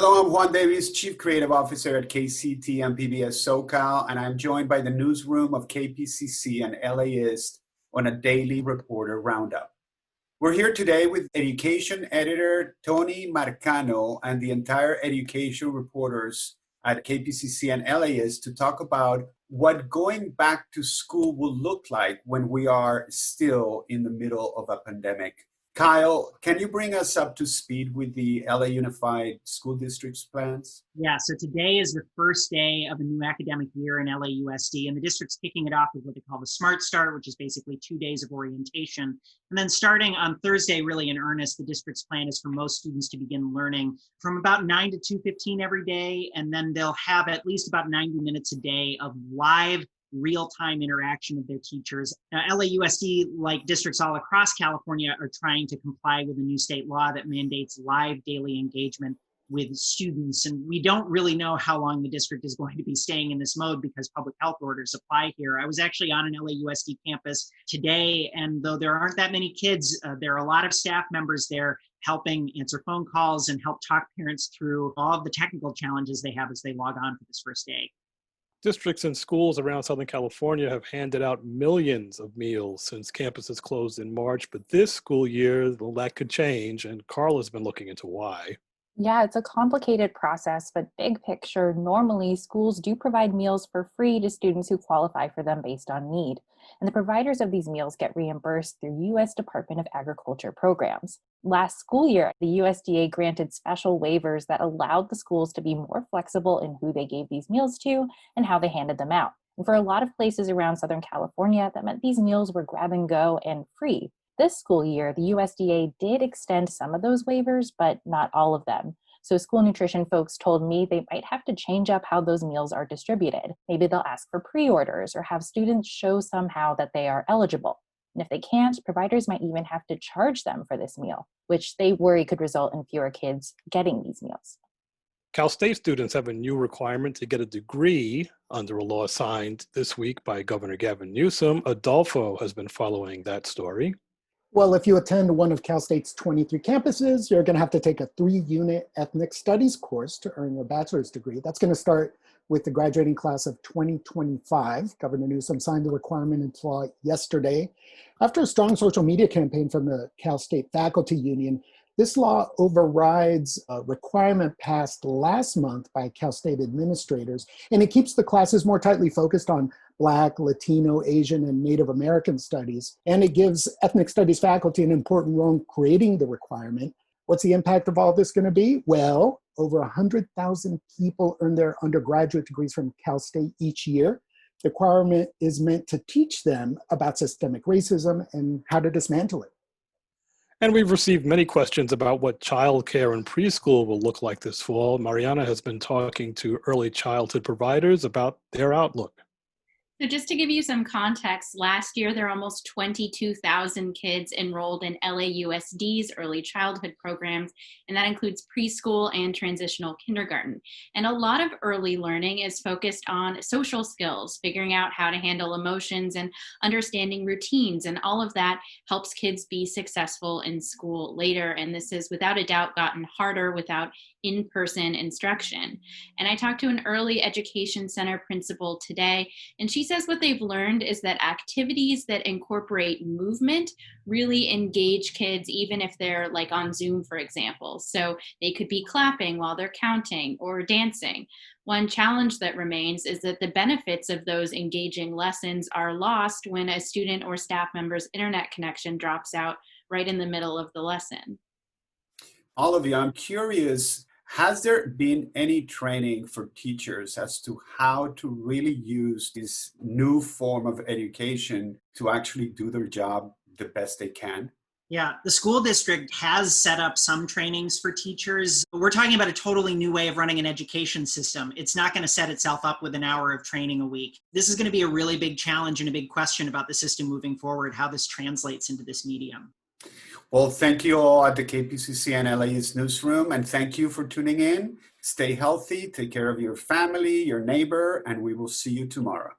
Hello, I'm Juan Davies, Chief Creative Officer at KCT and PBS SoCal, and I'm joined by the newsroom of KPCC and LAist on a daily reporter roundup. We're here today with education editor Tony Marcano and the entire education reporters at KPCC and LAist to talk about what going back to school will look like when we are still in the middle of a pandemic. Kyle, can you bring us up to speed with the LA Unified School District's plans? Yeah, so today is the first day of a new academic year in LAUSD, and the district's kicking it off with what they call the Smart Start, which is basically 2 days of orientation. And then starting on Thursday, really in earnest, the district's plan is for most students to begin learning from about 9 to 2:15 every day, and then they'll have at least about 90 minutes a day of live real-time interaction with their teachers. Now, LAUSD, like districts all across California, are trying to comply with a new state law that mandates live daily engagement with students. And we don't really know how long the district is going to be staying in this mode because public health orders apply here. I was actually on an LAUSD campus today, and though there aren't that many kids, there are a lot of staff members there helping answer phone calls and help talk parents through all of the technical challenges they have as they log on for this first day. Districts and schools around Southern California have handed out millions of meals since campuses closed in March, but this school year, well, that could change, and Carla's been looking into why. Yeah, it's a complicated process, but big picture, normally schools do provide meals for free to students who qualify for them based on need. And the providers of these meals get reimbursed through U.S. Department of Agriculture programs. Last school year, the USDA granted special waivers that allowed the schools to be more flexible in who they gave these meals to and how they handed them out. And for a lot of places around Southern California, that meant these meals were grab and go and free. This school year, the USDA did extend some of those waivers, but not all of them. So school nutrition folks told me they might have to change up how those meals are distributed. Maybe they'll ask for pre-orders or have students show somehow that they are eligible. And if they can't, providers might even have to charge them for this meal, which they worry could result in fewer kids getting these meals. Cal State students have a new requirement to get a degree under a law signed this week by Governor Gavin Newsom. Adolfo has been following that story. Well, if you attend one of Cal State's 23 campuses, you're going to have to take a 3-unit ethnic studies course to earn your bachelor's degree. That's going to start with the graduating class of 2025. Governor Newsom signed the requirement into law yesterday. After a strong social media campaign from the Cal State Faculty Union, this law overrides a requirement passed last month by Cal State administrators, and it keeps the classes more tightly focused on Black, Latino, Asian, and Native American studies. And it gives ethnic studies faculty an important role in creating the requirement. What's the impact of all this going to be? Well, over 100,000 people earn their undergraduate degrees from Cal State each year. The requirement is meant to teach them about systemic racism and how to dismantle it. And we've received many questions about what childcare and preschool will look like this fall. Mariana has been talking to early childhood providers about their outlook. So just to give you some context, last year there were almost 22,000 kids enrolled in LAUSD's early childhood programs, and that includes preschool and transitional kindergarten. And a lot of early learning is focused on social skills, figuring out how to handle emotions and understanding routines, and all of that helps kids be successful in school later. And this has without a doubt gotten harder without in-person instruction. And I talked to an early education center principal today, and she says what they've learned is that activities that incorporate movement really engage kids, even if they're like on Zoom, for example. So they could be clapping while they're counting or dancing. One challenge that remains is that the benefits of those engaging lessons are lost when a student or staff member's internet connection drops out right in the middle of the lesson. All of you, I'm curious, has there been any training for teachers as to how to really use this new form of education to actually do their job the best they can? Yeah, the school district has set up some trainings for teachers. We're talking about a totally new way of running an education system. It's not going to set itself up with an hour of training a week. This is going to be a really big challenge and a big question about the system moving forward, how this translates into this medium. Well, thank you all at the KPCC and LAist newsroom, and thank you for tuning in. Stay healthy, take care of your family, your neighbor, and we will see you tomorrow.